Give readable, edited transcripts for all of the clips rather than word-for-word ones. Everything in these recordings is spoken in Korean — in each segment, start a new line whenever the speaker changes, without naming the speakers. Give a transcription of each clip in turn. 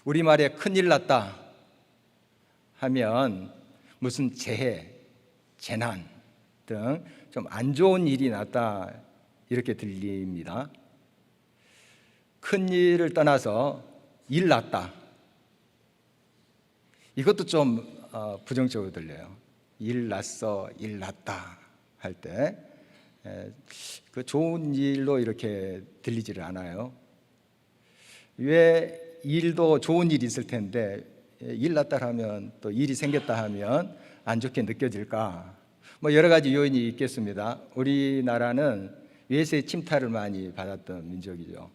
우리말에 큰일 났다 하면 무슨 재해, 재난 등 좀 안 좋은 일이 났다 이렇게 들립니다. 큰일을 떠나서 일 났다, 이것도 좀 부정적으로 들려요. 일 났어, 일 났다 할 때 그 좋은 일로 이렇게 들리지를 않아요. 왜 일도 좋은 일이 있을 텐데 일 났다 하면, 또 일이 생겼다 하면 안 좋게 느껴질까? 여러 가지 요인이 있겠습니다. 우리나라는 외세 침탈을 많이 받았던 민족이죠.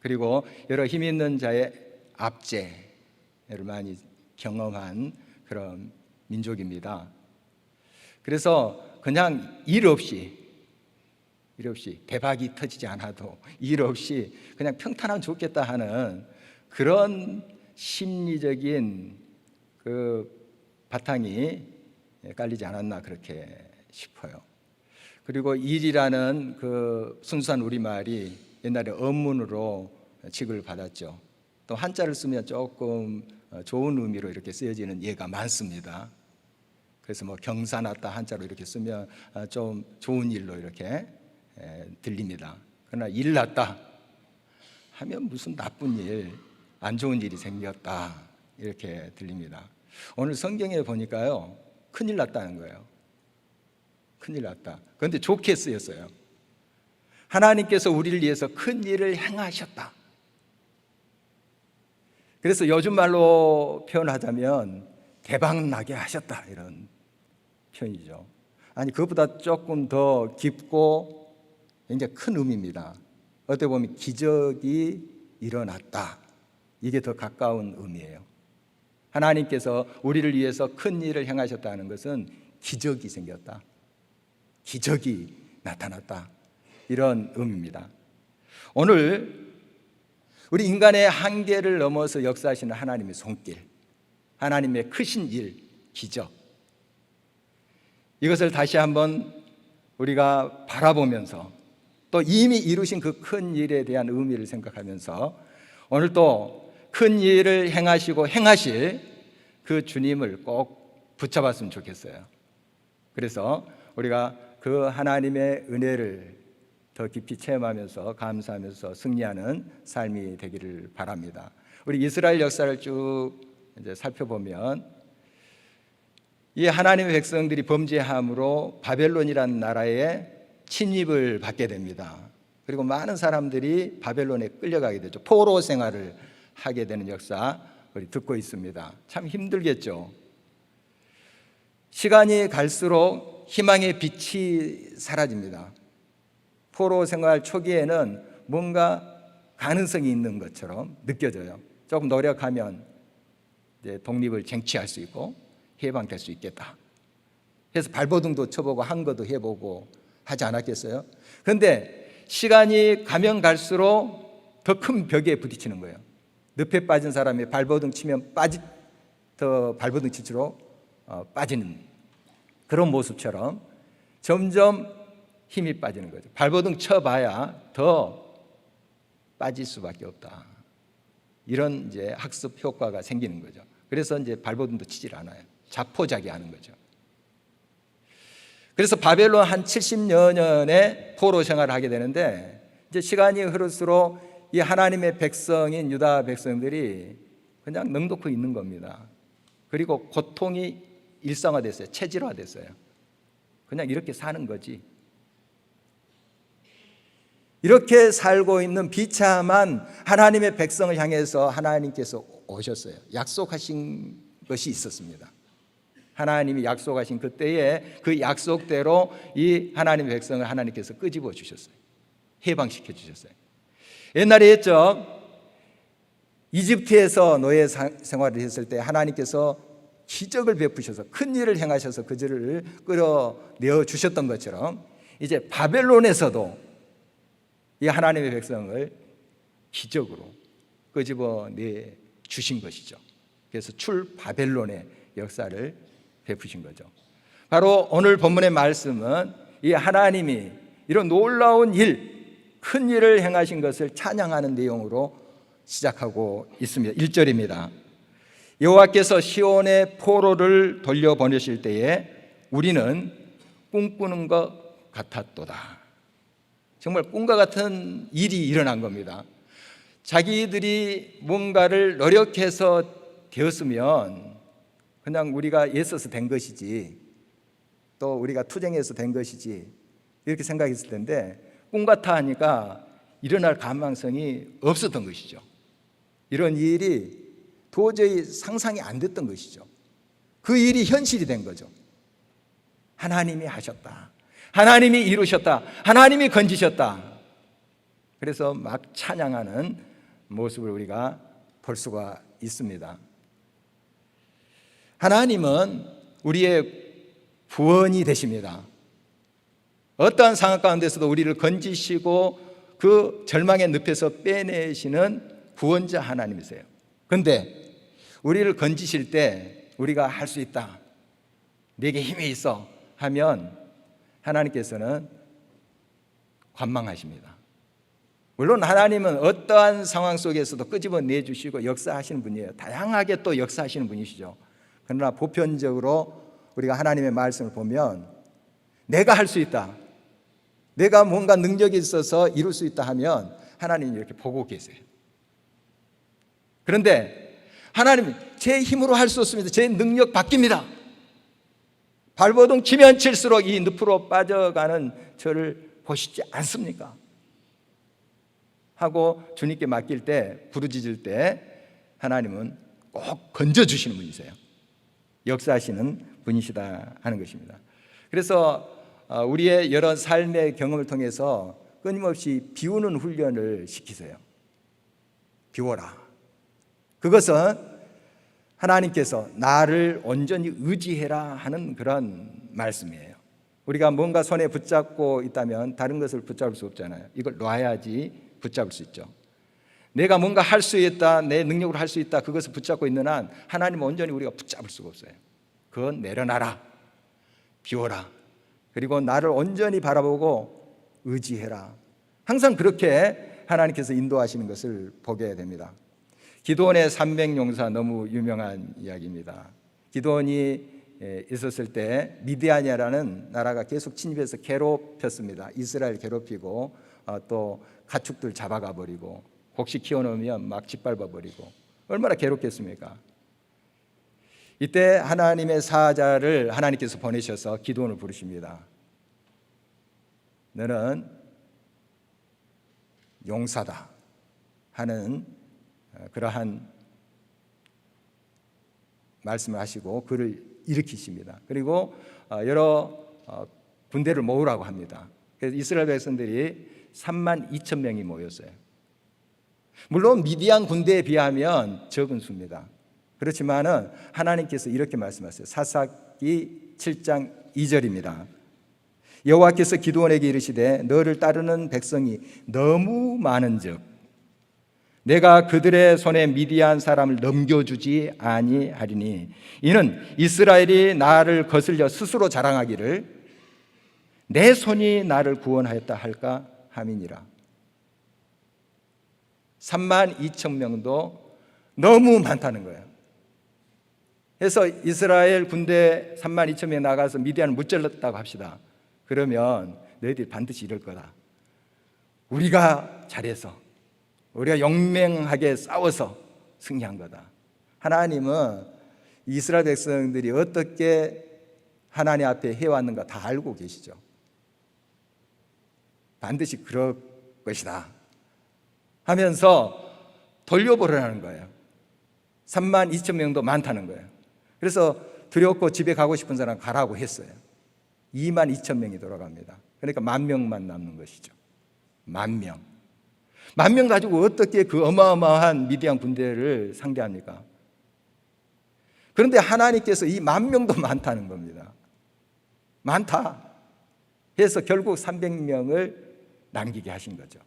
그리고 여러 힘 있는 자의 압제를 많이 경험한 그런 민족입니다. 그래서 그냥 일 없이 대박이 터지지 않아도 일 없이 그냥 평탄하면 좋겠다 하는 그런 심리적인 그 바탕이 깔리지 않았나 그렇게 싶어요. 그리고 일이라는 그 순수한 우리말이 옛날에 언문으로 취급을 받았죠. 또 한자를 쓰면 조금 좋은 의미로 이렇게 쓰여지는 예가 많습니다. 그래서 경사났다 한자로 이렇게 쓰면 좀 좋은 일로 이렇게 들립니다. 그러나 일 났다 하면 무슨 나쁜 일, 안 좋은 일이 생겼다 이렇게 들립니다. 오늘 성경에 보니까요, 큰일 났다는 거예요. 큰일 났다. 그런데 좋게 쓰였어요. 하나님께서 우리를 위해서 큰 일을 행하셨다. 그래서 요즘 말로 표현하자면 대박 나게 하셨다, 이런 표현이죠. 아니, 그것보다 조금 더 깊고 굉장히 큰 의미입니다. 어떻게 보면 기적이 일어났다, 이게 더 가까운 의미예요. 하나님께서 우리를 위해서 큰 일을 행하셨다는 것은 기적이 생겼다, 기적이 나타났다, 이런 의미입니다. 오늘 우리 인간의 한계를 넘어서 역사하시는 하나님의 손길, 하나님의 크신 일, 기적, 이것을 다시 한번 우리가 바라보면서 또 이미 이루신 그 큰 일에 대한 의미를 생각하면서 오늘 또 큰 일을 행하시고 행하실 그 주님을 꼭 붙잡았으면 좋겠어요. 그래서 우리가 그 하나님의 은혜를 더 깊이 체험하면서 감사하면서 승리하는 삶이 되기를 바랍니다. 우리 이스라엘 역사를 쭉 이제 살펴보면 이 하나님의 백성들이 범죄함으로 바벨론이라는 나라에 침입을 받게 됩니다. 그리고 많은 사람들이 바벨론에 끌려가게 되죠. 포로 생활을 하게 되는 역사 우리 듣고 있습니다. 참 힘들겠죠. 시간이 갈수록 희망의 빛이 사라집니다. 포로 생활 초기에는 뭔가 가능성이 있는 것처럼 느껴져요. 조금 노력하면 이제 독립을 쟁취할 수 있고 해방될 수 있겠다. 그래서 발버둥도 쳐보고 항거도 해보고 하지 않았겠어요? 그런데 시간이 가면 갈수록 더 큰 벽에 부딪히는 거예요. 늪에 빠진 사람이 발버둥 치면 더 발버둥 치치로 빠지는 그런 모습처럼 점점 힘이 빠지는 거죠. 발버둥 쳐봐야 더 빠질 수밖에 없다. 이런 이제 학습 효과가 생기는 거죠. 그래서 이제 발버둥도 치질 않아요. 자포자기 하는 거죠. 그래서 바벨론 한 70여 년의 포로 생활을 하게 되는데, 이제 시간이 흐를수록 이 하나님의 백성인 유다 백성들이 그냥 넋놓고 있는 겁니다. 그리고 고통이 일상화됐어요. 체질화됐어요. 그냥 이렇게 사는 거지. 이렇게 살고 있는 비참한 하나님의 백성을 향해서 하나님께서 오셨어요. 약속하신 것이 있었습니다. 하나님이 약속하신 그때에 그 약속대로 이 하나님의 백성을 하나님께서 끄집어 주셨어요. 해방시켜 주셨어요. 옛날에 했죠. 이집트에서 노예 생활을 했을 때 하나님께서 기적을 베푸셔서 큰 일을 행하셔서 그들을 끌어내어 주셨던 것처럼 이제 바벨론에서도 이 하나님의 백성을 기적으로 끄집어내 주신 것이죠. 그래서 출 바벨론의 역사를 베푸신 거죠. 바로 오늘 본문의 말씀은 이 하나님이 이런 놀라운 일, 큰 일을 행하신 것을 찬양하는 내용으로 시작하고 있습니다. 1절입니다. 여호와께서 시온의 포로를 돌려보내실 때에 우리는 꿈꾸는 것 같았도다. 정말 꿈과 같은 일이 일어난 겁니다. 자기들이 뭔가를 노력해서 되었으면 그냥 우리가 애써서 된 것이지, 또 우리가 투쟁해서 된 것이지, 이렇게 생각했을 텐데 꿈 같아 하니까 일어날 가망성이 없었던 것이죠. 이런 일이 도저히 상상이 안 됐던 것이죠. 그 일이 현실이 된 거죠. 하나님이 하셨다, 하나님이 이루셨다, 하나님이 건지셨다. 그래서 막 찬양하는 모습을 우리가 볼 수가 있습니다. 하나님은 우리의 구원이 되십니다. 어떠한 상황 가운데서도 우리를 건지시고 그 절망의 늪에서 빼내시는 구원자 하나님이세요. 그런데 우리를 건지실 때 우리가 할 수 있다, 내게 힘이 있어 하면 하나님께서는 관망하십니다. 물론 하나님은 어떠한 상황 속에서도 끄집어내 주시고 역사하시는 분이에요. 다양하게 또 역사하시는 분이시죠. 그러나 보편적으로 우리가 하나님의 말씀을 보면 내가 할 수 있다, 내가 뭔가 능력이 있어서 이룰 수 있다 하면 하나님이 이렇게 보고 계세요. 그런데 하나님은 제 힘으로 할 수 없습니다, 제 능력 바뀝니다, 발버둥 치면 칠수록 이 늪으로 빠져가는 저를 보시지 않습니까? 하고 주님께 맡길 때, 부르짖을 때 하나님은 꼭 건져주시는 분이세요. 역사하시는 분이시다 하는 것입니다. 그래서 우리의 여러 삶의 경험을 통해서 끊임없이 비우는 훈련을 시키세요. 비워라. 그것은 하나님께서 나를 온전히 의지해라 하는 그런 말씀이에요. 우리가 뭔가 손에 붙잡고 있다면 다른 것을 붙잡을 수 없잖아요. 이걸 놔야지 붙잡을 수 있죠. 내가 뭔가 할 수 있다, 내 능력으로 할 수 있다, 그것을 붙잡고 있는 한 하나님은 온전히 우리가 붙잡을 수가 없어요. 그건 내려놔라, 비워라, 그리고 나를 온전히 바라보고 의지해라. 항상 그렇게 하나님께서 인도하시는 것을 보게 됩니다. 기드온의 300용사, 너무 유명한 이야기입니다. 기드온이 있었을 때 미디안이라는 나라가 계속 침입해서 괴롭혔습니다. 이스라엘 괴롭히고 또 가축들 잡아가 버리고 곡식 키워놓으면 막 짓밟아 버리고 얼마나 괴롭겠습니까? 이때 하나님의 사자를 하나님께서 보내셔서 기드온을 부르십니다. 너는 용사다 하는 그러한 말씀을 하시고 그를 일으키십니다. 그리고 여러 군대를 모으라고 합니다. 그래서 이스라엘 백성들이 32,000명이 모였어요. 물론 미디안 군대에 비하면 적은 수입니다. 그렇지만은 하나님께서 이렇게 말씀하세요. 사사기 7장 2절입니다. 여호와께서 기드온에게 이르시되 너를 따르는 백성이 너무 많은즉 내가 그들의 손에 미디안 사람을 넘겨주지 아니하리니 이는 이스라엘이 나를 거슬려 스스로 자랑하기를 내 손이 나를 구원하였다 할까 함이니라. 32,000명도 너무 많다는 거예요. 그래서 이스라엘 군대 32,000명이 나가서 미디안을 무찔렀다고 합시다. 그러면 너희들이 반드시 이럴 거다. 우리가 잘해서, 우리가 용맹하게 싸워서 승리한 거다. 하나님은 이스라엘 백성들이 어떻게 하나님 앞에 해왔는가 다 알고 계시죠. 반드시 그럴 것이다 하면서 돌려보라는 거예요. 32,000명도 많다는 거예요. 그래서 두렵고 집에 가고 싶은 사람 가라고 했어요. 22,000명이 돌아갑니다. 그러니까 10,000명만 남는 것이죠. 10,000명. 10,000명 가지고 어떻게 그 어마어마한 미디안 군대를 상대합니까? 그런데 하나님께서 이 10,000명도 많다는 겁니다. 많다 해서 결국 300명을 남기게 하신 거죠.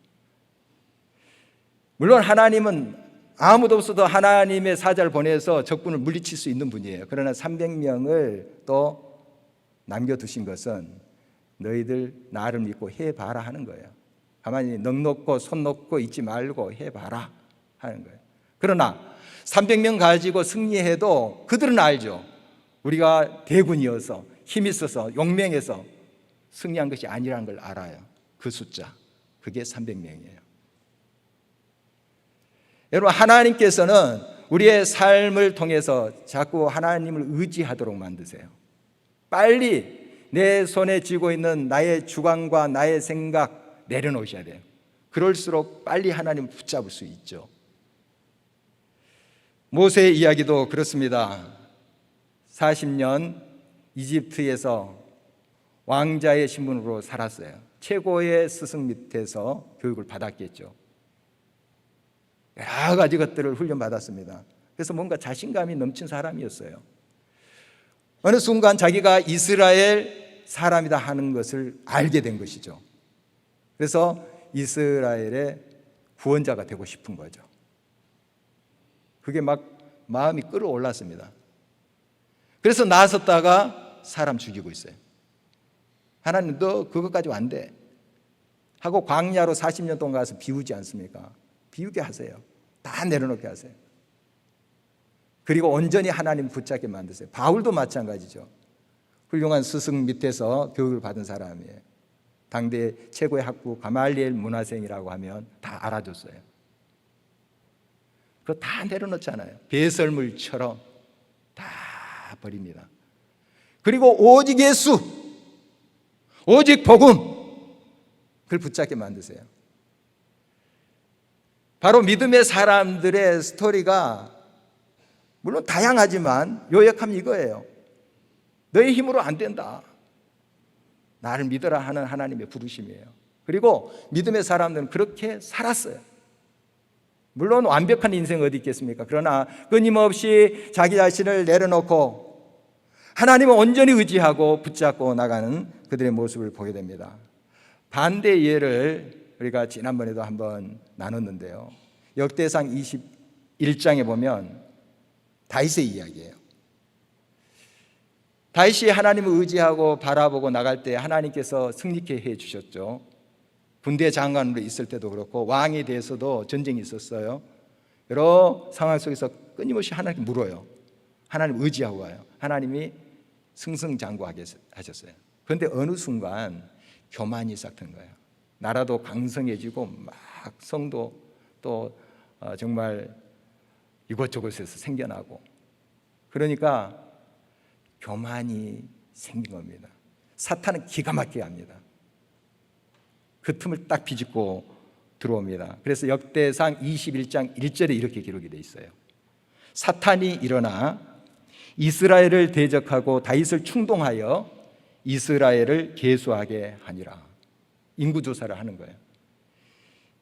물론 하나님은 아무도 없어도 하나님의 사자를 보내서 적군을 물리칠 수 있는 분이에요. 그러나 300명을 또 남겨두신 것은 너희들 나를 믿고 해봐라 하는 거예요. 가만히 넋 놓고 손 놓고 있지 말고 해봐라 하는 거예요. 그러나 300명 가지고 승리해도 그들은 알죠. 우리가 대군이어서 힘 있어서 용맹해서 승리한 것이 아니라는 걸 알아요. 그 숫자, 그게 300명이에요. 여러분, 하나님께서는 우리의 삶을 통해서 자꾸 하나님을 의지하도록 만드세요. 빨리 내 손에 쥐고 있는 나의 주관과 나의 생각 내려놓으셔야 돼요. 그럴수록 빨리 하나님을 붙잡을 수 있죠. 모세의 이야기도 그렇습니다. 40년 이집트에서 왕자의 신분으로 살았어요. 최고의 스승 밑에서 교육을 받았겠죠. 여러 가지 것들을 훈련받았습니다. 그래서 뭔가 자신감이 넘친 사람이었어요. 어느 순간 자기가 이스라엘 사람이다 하는 것을 알게 된 것이죠. 그래서 이스라엘의 구원자가 되고 싶은 거죠. 그게 막 마음이 끌어올랐습니다. 그래서 나섰다가 사람 죽이고 있어요. 하나님, 너 그것 가지고 안 돼 하고 광야로 40년 동안 가서 비우지 않습니까? 비우게 하세요. 다 내려놓게 하세요. 그리고 온전히 하나님 붙잡게 만드세요. 바울도 마찬가지죠. 훌륭한 스승 밑에서 교육을 받은 사람이에요. 당대 최고의 학부 가말리엘 문화생이라고 하면 다 알아줬어요. 그거 다 내려놓잖아요. 배설물처럼 다 버립니다. 그리고 오직 예수, 오직 복음, 그걸 붙잡게 만드세요. 바로 믿음의 사람들의 스토리가 물론 다양하지만 요약하면 이거예요. 너의 힘으로 안 된다. 나를 믿어라 하는 하나님의 부르심이에요. 그리고 믿음의 사람들은 그렇게 살았어요. 물론 완벽한 인생 어디 있겠습니까? 그러나 끊임없이 자기 자신을 내려놓고 하나님을 온전히 의지하고 붙잡고 나가는 그들의 모습을 보게 됩니다. 반대 예를 우리가 지난번에도 한번 나눴는데요. 역대상 21장에 보면 다윗의 이야기예요. 다윗이 하나님을 의지하고 바라보고 나갈 때 하나님께서 승리케 해 주셨죠. 군대 장관으로 있을 때도 그렇고 왕에 대해서도 전쟁이 있었어요. 여러 상황 속에서 끊임없이 하나님께 물어요. 하나님 의지하고 와요. 하나님이 승승장구하게 하셨어요. 그런데 어느 순간 교만이 싹튼 거예요. 나라도 강성해지고 막 성도 또 정말 이곳저곳에서 생겨나고, 그러니까 교만이 생긴 겁니다. 사탄은 기가 막히게 합니다. 그 틈을 딱 비집고 들어옵니다. 그래서 역대상 21장 1절에 이렇게 기록이 되어 있어요. 사탄이 일어나 이스라엘을 대적하고 다윗을 충동하여 이스라엘을 계수하게 하니라. 인구조사를 하는 거예요.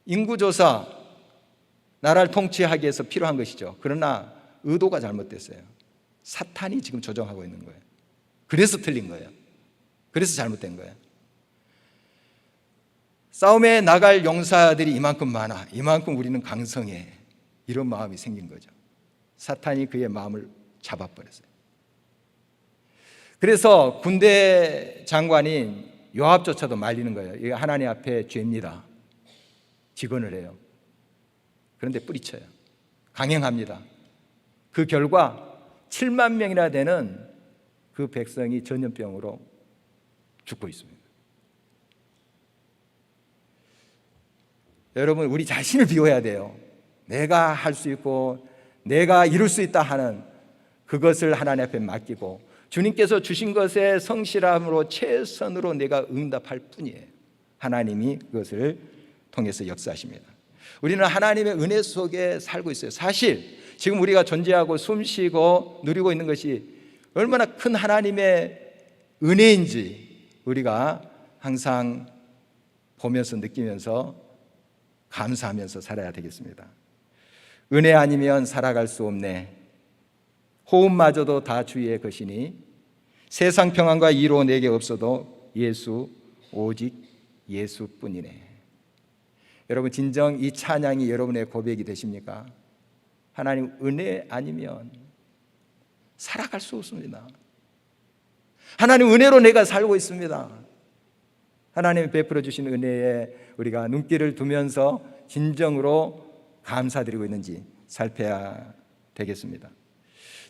인구조사, 나라를 통치하기 위해서 필요한 것이죠. 그러나 의도가 잘못됐어요. 사탄이 지금 조정하고 있는 거예요. 그래서 틀린 거예요. 그래서 잘못된 거예요. 싸움에 나갈 용사들이 이만큼 많아, 이만큼 우리는 강성해, 이런 마음이 생긴 거죠. 사탄이 그의 마음을 잡아버렸어요. 그래서 군대 장관인 요압조차도 말리는 거예요. 이게 하나님 앞에 죄입니다. 직언을 해요. 그런데 뿌리쳐요. 강행합니다. 그 결과 7만 명이나 되는 그 백성이 전염병으로 죽고 있습니다. 여러분, 우리 자신을 비워야 돼요. 내가 할 수 있고 내가 이룰 수 있다 하는 그것을 하나님 앞에 맡기고 주님께서 주신 것에 성실함으로 최선으로 내가 응답할 뿐이에요. 하나님이 그것을 통해서 역사하십니다. 우리는 하나님의 은혜 속에 살고 있어요. 사실 지금 우리가 존재하고 숨쉬고 누리고 있는 것이 얼마나 큰 하나님의 은혜인지 우리가 항상 보면서 느끼면서 감사하면서 살아야 되겠습니다. 은혜 아니면 살아갈 수 없네. 호흡마저도 다 주의 것이니 세상 평안과 이로 내게 없어도 예수, 오직 예수뿐이네. 여러분, 진정 이 찬양이 여러분의 고백이 되십니까? 하나님 은혜 아니면 살아갈 수 없습니다. 하나님 은혜로 내가 살고 있습니다. 하나님이 베풀어 주신 은혜에 우리가 눈길을 두면서 진정으로 감사드리고 있는지 살펴야 되겠습니다.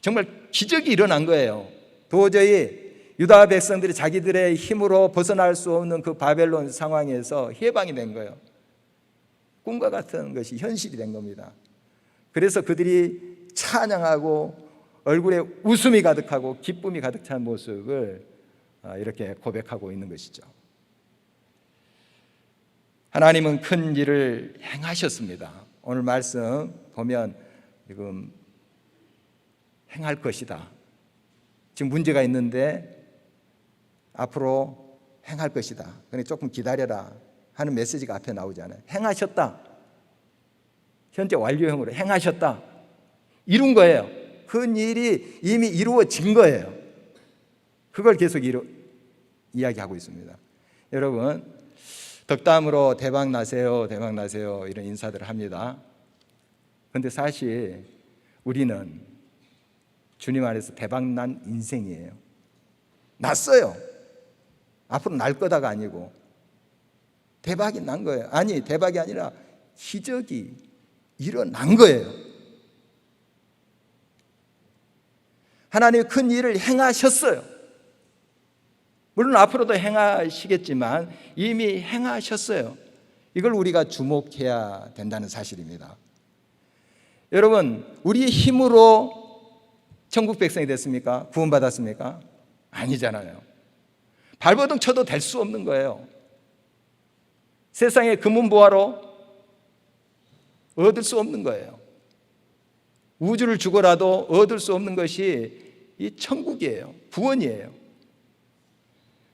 정말 기적이 일어난 거예요. 도저히 유다 백성들이 자기들의 힘으로 벗어날 수 없는 그 바벨론 상황에서 해방이 된 거예요. 꿈과 같은 것이 현실이 된 겁니다. 그래서 그들이 찬양하고 얼굴에 웃음이 가득하고 기쁨이 가득 찬 모습을 이렇게 고백하고 있는 것이죠. 하나님은 큰 일을 행하셨습니다. 오늘 말씀 보면 지금 행할 것이다. 지금 문제가 있는데 앞으로 행할 것이다. 그러니 조금 기다려라 하는 메시지가 앞에 나오잖아요. 행하셨다. 현재 완료형으로 행하셨다. 이룬 거예요. 큰 일이 이미 이루어진 거예요. 그걸 계속 이야기하고 있습니다. 여러분, 덕담으로 대박 나세요, 대박 나세요 이런 인사들을 합니다. 그런데 사실 우리는 주님 안에서 대박 난 인생이에요. 났어요. 앞으로 날 거다가 아니고 대박이 난 거예요. 아니, 대박이 아니라 기적이 일어난 거예요. 하나님이 큰 일을 행하셨어요. 물론 앞으로도 행하시겠지만 이미 행하셨어요. 이걸 우리가 주목해야 된다는 사실입니다. 여러분, 우리의 힘으로 천국 백성이 됐습니까? 구원받았습니까? 아니잖아요. 발버둥 쳐도 될 수 없는 거예요. 세상의 금은보화로 얻을 수 없는 거예요. 우주를 주고라도 얻을 수 없는 것이 이 천국이에요. 구원이에요.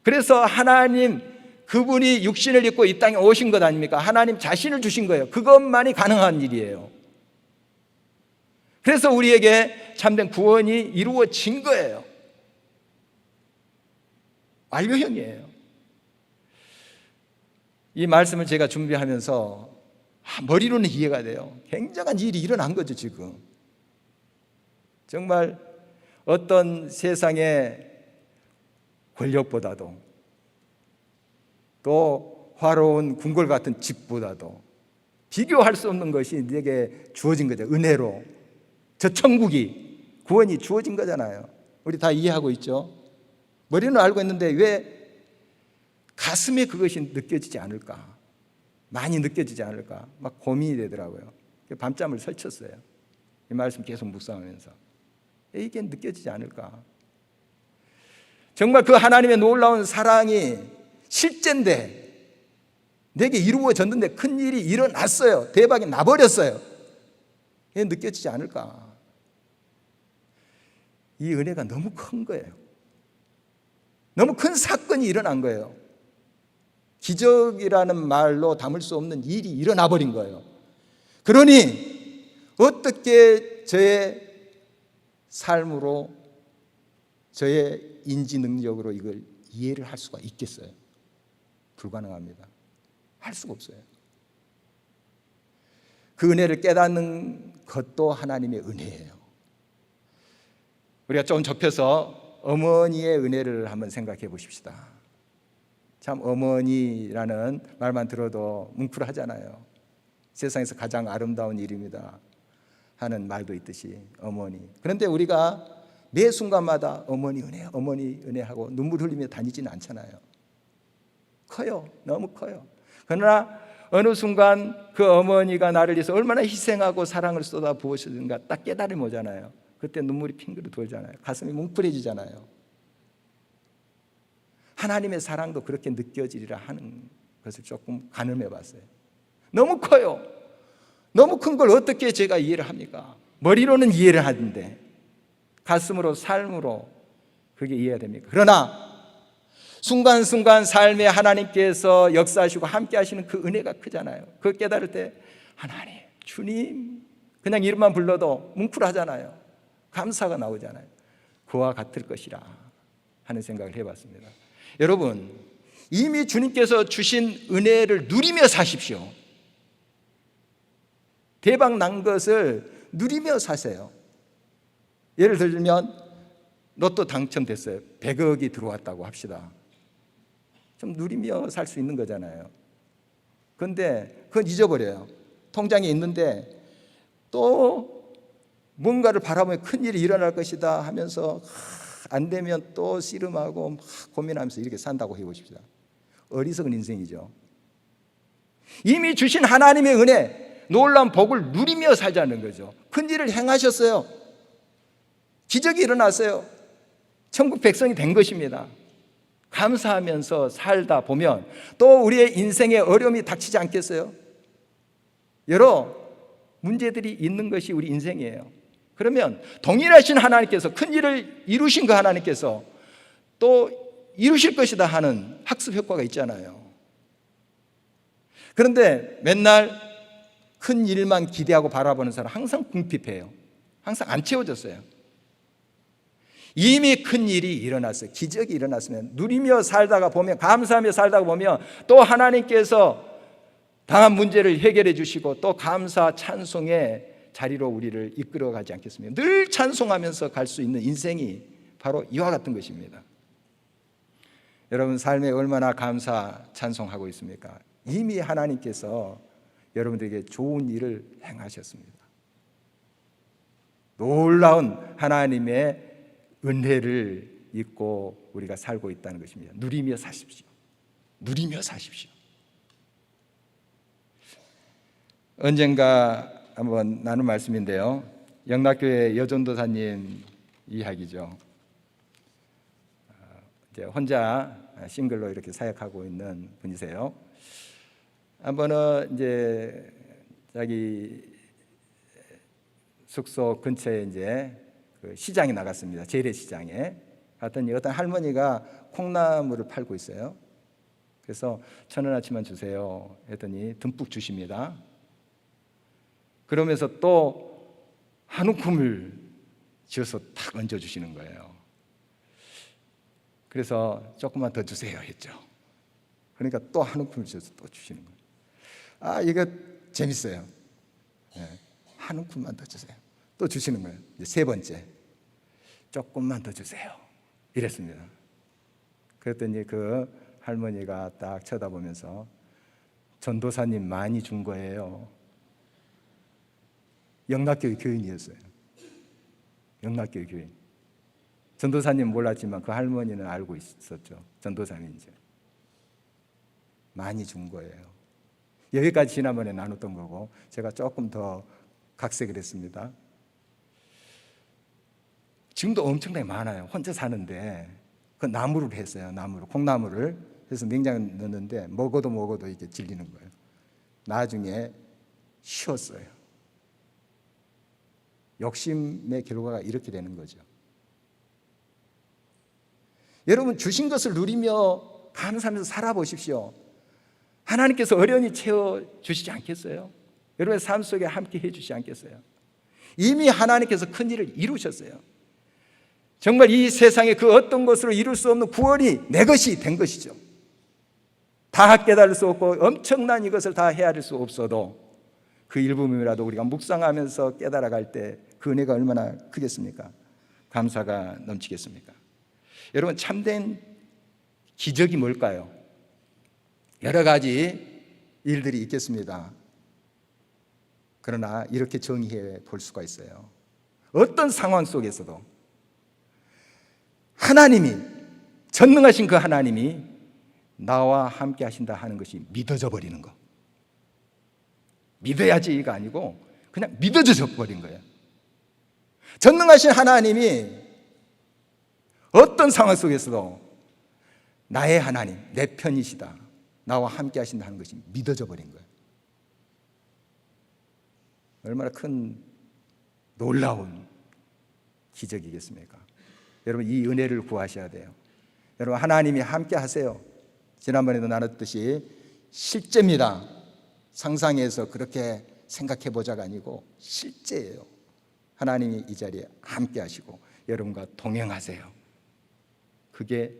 그래서 하나님 그분이 육신을 입고 이 땅에 오신 것 아닙니까? 하나님 자신을 주신 거예요. 그것만이 가능한 일이에요. 그래서 우리에게 참된 구원이 이루어진 거예요. 완료형이에요. 이 말씀을 제가 준비하면서 머리로는 이해가 돼요. 굉장한 일이 일어난 거죠, 지금. 정말 어떤 세상의 권력보다도 또 화려한 궁궐 같은 집보다도 비교할 수 없는 것이 내게 주어진 거죠. 은혜로. 저 천국이, 구원이 주어진 거잖아요. 우리 다 이해하고 있죠? 머리는 알고 있는데 왜 가슴에 그것이 느껴지지 않을까? 많이 느껴지지 않을까? 막 고민이 되더라고요. 밤잠을 설쳤어요. 이 말씀 계속 묵상하면서 이게 느껴지지 않을까? 정말 그 하나님의 놀라운 사랑이 실제인데 내게 이루어졌는데 큰 일이 일어났어요. 대박이 나버렸어요. 이게 느껴지지 않을까? 이 은혜가 너무 큰 거예요. 너무 큰 사건이 일어난 거예요. 기적이라는 말로 담을 수 없는 일이 일어나 버린 거예요. 그러니 어떻게 저의 삶으로, 저의 인지 능력으로 이걸 이해를 할 수가 있겠어요? 불가능합니다. 할 수가 없어요. 그 은혜를 깨닫는 것도 하나님의 은혜예요. 우리가 좀 좁혀서 어머니의 은혜를 한번 생각해 보십시다. 참 어머니라는 말만 들어도 뭉클하잖아요. 세상에서 가장 아름다운 일입니다 하는 말도 있듯이 어머니. 그런데 우리가 매 순간마다 어머니 은혜, 어머니 은혜하고 눈물 흘리며 다니지는 않잖아요. 커요. 너무 커요. 그러나 어느 순간 그 어머니가 나를 위해서 얼마나 희생하고 사랑을 쏟아 부으시는가 딱 깨달음이 오잖아요. 그때 눈물이 핑그르 돌잖아요. 가슴이 뭉클해지잖아요. 하나님의 사랑도 그렇게 느껴지리라 하는 것을 조금 가늠해 봤어요. 너무 커요. 너무 큰 걸 어떻게 제가 이해를 합니까? 머리로는 이해를 하는데 가슴으로, 삶으로 그게 이해가 됩니까? 그러나 순간순간 삶에 하나님께서 역사하시고 함께 하시는 그 은혜가 크잖아요. 그걸 깨달을 때 하나님, 주님 그냥 이름만 불러도 뭉클하잖아요. 감사가 나오잖아요. 그와 같을 것이라 하는 생각을 해봤습니다. 여러분, 이미 주님께서 주신 은혜를 누리며 사십시오. 대박 난 것을 누리며 사세요. 예를 들면 로또 당첨됐어요. 100억이 들어왔다고 합시다. 좀 누리며 살 수 있는 거잖아요. 그런데 그건 잊어버려요. 통장에 있는데 또 뭔가를 바라보며 큰일이 일어날 것이다 하면서 안 되면 또 씨름하고 막 고민하면서 이렇게 산다고 해보십시다. 어리석은 인생이죠. 이미 주신 하나님의 은혜, 놀라운 복을 누리며 살자는 거죠. 큰일을 행하셨어요. 기적이 일어났어요. 천국 백성이 된 것입니다. 감사하면서 살다 보면 또 우리의 인생에 어려움이 닥치지 않겠어요? 여러 문제들이 있는 것이 우리 인생이에요. 그러면 동일하신 하나님께서 큰일을 이루신 그 하나님께서 또 이루실 것이다 하는 학습 효과가 있잖아요. 그런데 맨날 큰 일만 기대하고 바라보는 사람 항상 궁핍해요. 항상 안 채워졌어요. 이미 큰 일이 일어났어요. 기적이 일어났으면 누리며 살다가 보면, 감사하며 살다가 보면 또 하나님께서 당한 문제를 해결해 주시고 또 감사 찬송의 자리로 우리를 이끌어 가지 않겠습니까? 늘 찬송하면서 갈 수 있는 인생이 바로 이와 같은 것입니다. 여러분 삶에 얼마나 감사 찬송하고 있습니까? 이미 하나님께서 여러분들에게 좋은 일을 행하셨습니다. 놀라운 하나님의 은혜를 잊고 우리가 살고 있다는 것입니다. 누리며 사십시오. 누리며 사십시오. 언젠가 한번 나눈 말씀인데요, 영락교회 여전도사님 이야기죠. 이제 혼자 싱글로 이렇게 사역하고 있는 분이세요. 한 번은 이제 자기 숙소 근처에 이제 그 시장에 나갔습니다. 재래시장에 갔더니 어떤 할머니가 콩나물을 팔고 있어요. 그래서 1,000원어치만 주세요 했더니 듬뿍 주십니다. 그러면서 또 한 움큼을 쥐어서 탁 얹어주시는 거예요. 그래서 조금만 더 주세요 했죠. 그러니까 또 한 움큼을 쥐어서 또 주시는 거예요. 아, 이거 재밌어요. 네. 한 움큼만 더 주세요. 또 주시는 거예요. 이제 세 번째, 조금만 더 주세요 이랬습니다. 그랬더니 그 할머니가 딱 쳐다보면서 전도사님 많이 준 거예요. 영락교회 교인이었어요. 영락교회 교인. 전도사님 몰랐지만 그 할머니는 알고 있었죠. 전도사님인지. 많이 준 거예요. 여기까지 지난번에 나눴던 거고 제가 조금 더 각색을 했습니다. 지금도 엄청나게 많아요. 혼자 사는데 그 나무를 했어요. 나무를, 콩나물을 해서 냉장고에 넣는데 먹어도 이게 질리는 거예요. 나중에 쉬었어요. 욕심의 결과가 이렇게 되는 거죠. 여러분 주신 것을 누리며 감사하면서 살아보십시오. 하나님께서 어련히 채워주시지 않겠어요? 여러분의 삶 속에 함께 해주시지 않겠어요? 이미 하나님께서 큰 일을 이루셨어요. 정말 이 세상에 그 어떤 것으로 이룰 수 없는 구원이 내 것이 된 것이죠. 다 깨달을 수 없고 엄청난 이것을 다 헤아릴 수 없어도 그 일부분이라도 우리가 묵상하면서 깨달아갈 때 그 은혜가 얼마나 크겠습니까? 감사가 넘치겠습니까? 여러분 참된 기적이 뭘까요? 여러 가지 일들이 있겠습니다. 그러나 이렇게 정의해 볼 수가 있어요. 어떤 상황 속에서도 하나님이, 전능하신 그 하나님이 나와 함께 하신다 하는 것이 믿어져 버리는 거. 믿어야지가 아니고 그냥 믿어져 버린 거예요. 전능하신 하나님이 어떤 상황 속에서도 나의 하나님, 내 편이시다, 나와 함께 하신다 하는 것이 믿어져 버린 거예요. 얼마나 큰 놀라운 기적이겠습니까? 여러분 이 은혜를 구하셔야 돼요. 여러분 하나님이 함께 하세요. 지난번에도 나눴듯이 실제입니다. 상상해서 그렇게 생각해 보자가 아니고 실제예요. 하나님이 이 자리에 함께 하시고 여러분과 동행하세요. 그게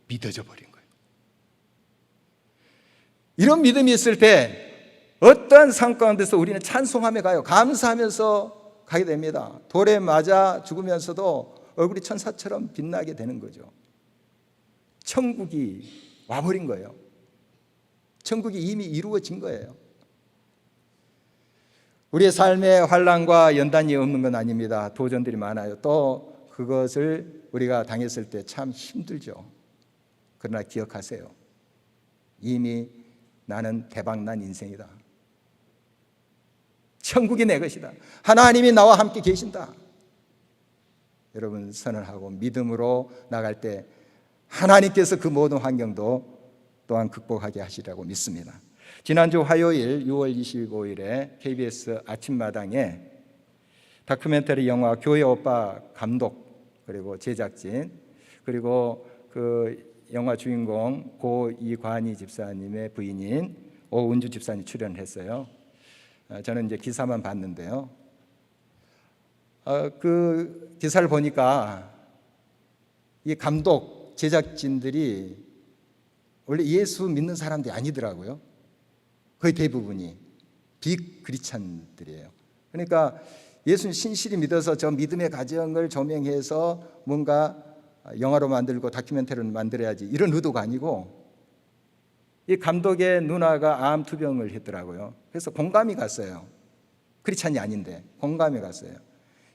믿어져 버린 거예요. 이런 믿음이 있을 때 어떠한 상황 가운데서 우리는 찬송하며 가요. 감사하면서 가게 됩니다. 돌에 맞아 죽으면서도 얼굴이 천사처럼 빛나게 되는 거죠. 천국이 와버린 거예요. 천국이 이미 이루어진 거예요. 우리의 삶에 환난과 연단이 없는 건 아닙니다. 도전들이 많아요. 또 그것을 우리가 당했을 때 참 힘들죠. 그러나 기억하세요. 이미 나는 대박난 인생이다. 천국이 내 것이다. 하나님이 나와 함께 계신다. 여러분 선언하고 믿음으로 나갈 때 하나님께서 그 모든 환경도 또한 극복하게 하시라고 믿습니다. 지난주 화요일 6월 25일에 KBS 아침마당에 다큐멘터리 영화 교회 오빠 감독 그리고 제작진 그리고 그 영화 주인공 고이관희 집사님의 부인인 오은주 집사님 출연을 했어요. 저는 이제 기사만 봤는데요. 그 기사를 보니까 이 감독 제작진들이 원래 예수 믿는 사람들이 아니더라고요. 거의 대부분이 비크리스찬들이에요. 그러니까 예수님 신실히 믿어서 저 믿음의 가정을 조명해서 뭔가 영화로 만들고 다큐멘터리를 만들어야지 이런 의도가 아니고 이 감독의 누나가 암 투병을 했더라고요. 그래서 공감이 갔어요. 크리스찬이 아닌데 공감이 갔어요.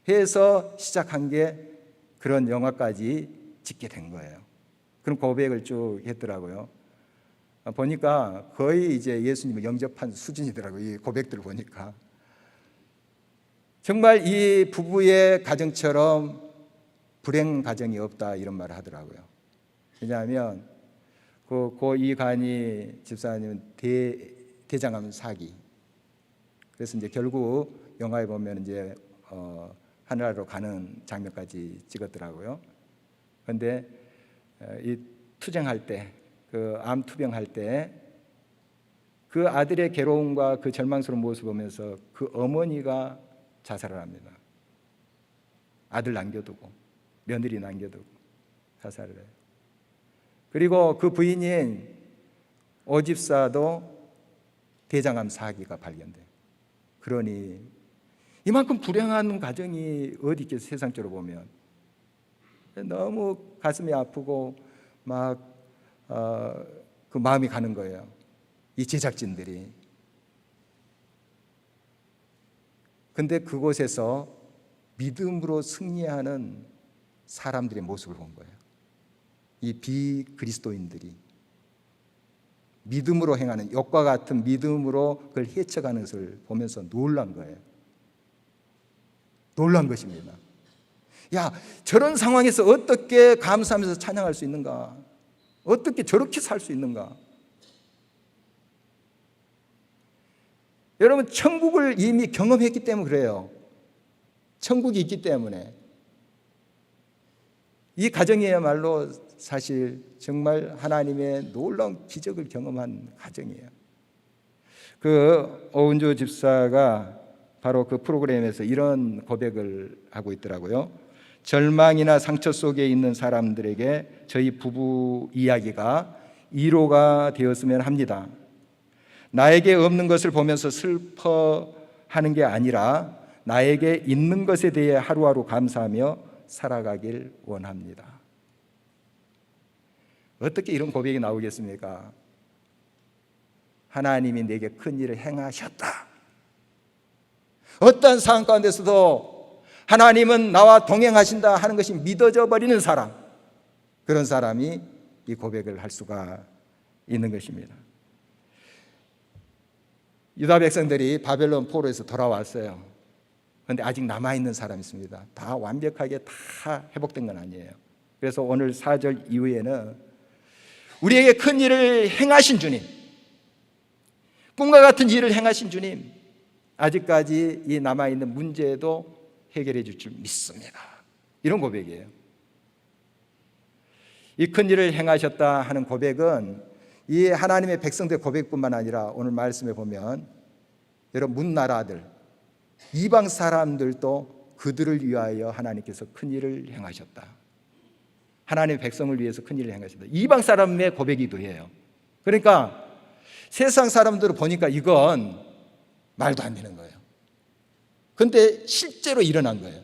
해서 시작한 게 그런 영화까지 찍게 된 거예요. 그런 고백을 쭉 했더라고요. 보니까 거의 이제 예수님을 영접한 수준이더라고요. 이 고백들을 보니까 정말 이 부부의 가정처럼 불행 가정이 없다 이런 말을 하더라고요. 왜냐하면 그 고이관희 집사님은 대장암 사기. 그래서 이제 결국 영화에 보면 이제 하늘나라로 가는 장면까지 찍었더라고요. 그런데 이 투쟁할 때, 그 암 투병할 때 그 아들의 괴로움과 그 절망스러운 모습을 보면서 그 어머니가 자살을 합니다. 아들 남겨두고 며느리 남겨두고 자살을 해요. 그리고 그 부인인 오집사도 대장암 사기가 발견돼요. 그러니 이만큼 불행한 가정이 어디 있겠어요. 세상적으로 보면 너무 가슴이 아프고 막 그 마음이 가는 거예요. 이 제작진들이. 근데 그곳에서 믿음으로 승리하는 사람들의 모습을 본 거예요. 이 비그리스도인들이 믿음으로 행하는 욕과 같은 믿음으로 그걸 헤쳐가는 것을 보면서 놀란 거예요. 놀란 것입니다. 야, 저런 상황에서 어떻게 감사하면서 찬양할 수 있는가? 어떻게 저렇게 살 수 있는가? 여러분, 천국을 이미 경험했기 때문에 그래요. 천국이 있기 때문에. 이 가정이야말로 사실 정말 하나님의 놀라운 기적을 경험한 가정이에요. 그 오은주 집사가 바로 그 프로그램에서 이런 고백을 하고 있더라고요. 절망이나 상처 속에 있는 사람들에게 저희 부부 이야기가 위로가 되었으면 합니다. 나에게 없는 것을 보면서 슬퍼하는 게 아니라 나에게 있는 것에 대해 하루하루 감사하며 살아가길 원합니다. 어떻게 이런 고백이 나오겠습니까? 하나님이 내게 큰 일을 행하셨다. 어떤 상황 가운데서도 하나님은 나와 동행하신다 하는 것이 믿어져 버리는 사람, 그런 사람이 이 고백을 할 수가 있는 것입니다. 유다 백성들이 바벨론 포로에서 돌아왔어요. 그런데 아직 남아있는 사람이 있습니다. 다 완벽하게 다 회복된 건 아니에요. 그래서 오늘 4절 이후에는 우리에게 큰 일을 행하신 주님, 꿈과 같은 일을 행하신 주님, 아직까지 이 남아있는 문제도 해결해 줄 줄 믿습니다. 이런 고백이에요. 이 큰 일을 행하셨다 하는 고백은 이 하나님의 백성들의 고백뿐만 아니라 오늘 말씀에 보면 여러분 문나라들, 이방 사람들도 그들을 위하여 하나님께서 큰 일을 행하셨다. 하나님의 백성을 위해서 큰 일을 행하셨다. 이방 사람의 고백이기도 해요. 그러니까 세상 사람들을 보니까 이건 말도 안 되는 거예요. 그런데 실제로 일어난 거예요.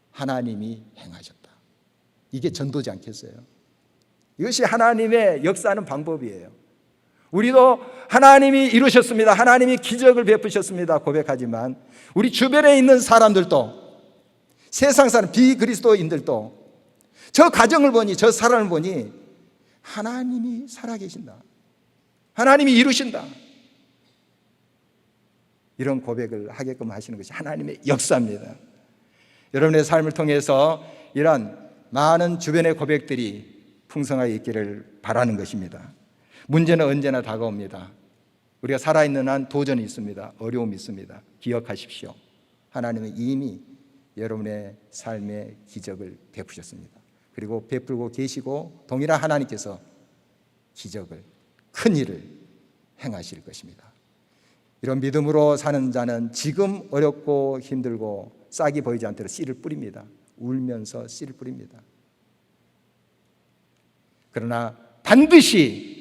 하나님이 행하셨다. 이게 전도지 않겠어요? 이것이 하나님의 역사하는 방법이에요. 우리도 하나님이 이루셨습니다, 하나님이 기적을 베푸셨습니다 고백하지만 우리 주변에 있는 사람들도, 세상 사람, 비그리스도인들도 저 가정을 보니, 저 사람을 보니 하나님이 살아계신다, 하나님이 이루신다, 이런 고백을 하게끔 하시는 것이 하나님의 역사입니다. 여러분의 삶을 통해서 이런 많은 주변의 고백들이 풍성하게 있기를 바라는 것입니다. 문제는 언제나 다가옵니다. 우리가 살아있는 한 도전이 있습니다. 어려움이 있습니다. 기억하십시오. 하나님은 이미 여러분의 삶의 기적을 베푸셨습니다. 그리고 베풀고 계시고 동일한 하나님께서 기적을, 큰 일을 행하실 것입니다. 이런 믿음으로 사는 자는 지금 어렵고 힘들고 싹이 보이지 않도록 씨를 뿌립니다. 울면서 씨를 뿌립니다. 그러나 반드시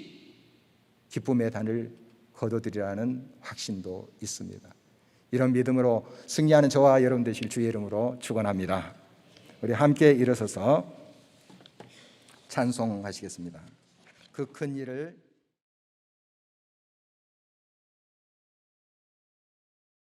기쁨의 단을 거둬들이라는 확신도 있습니다. 이런 믿음으로 승리하는 저와 여러분 되실 주의 이름으로 축원합니다. 우리 함께 일어서서 찬송하시겠습니다. 그 큰 일을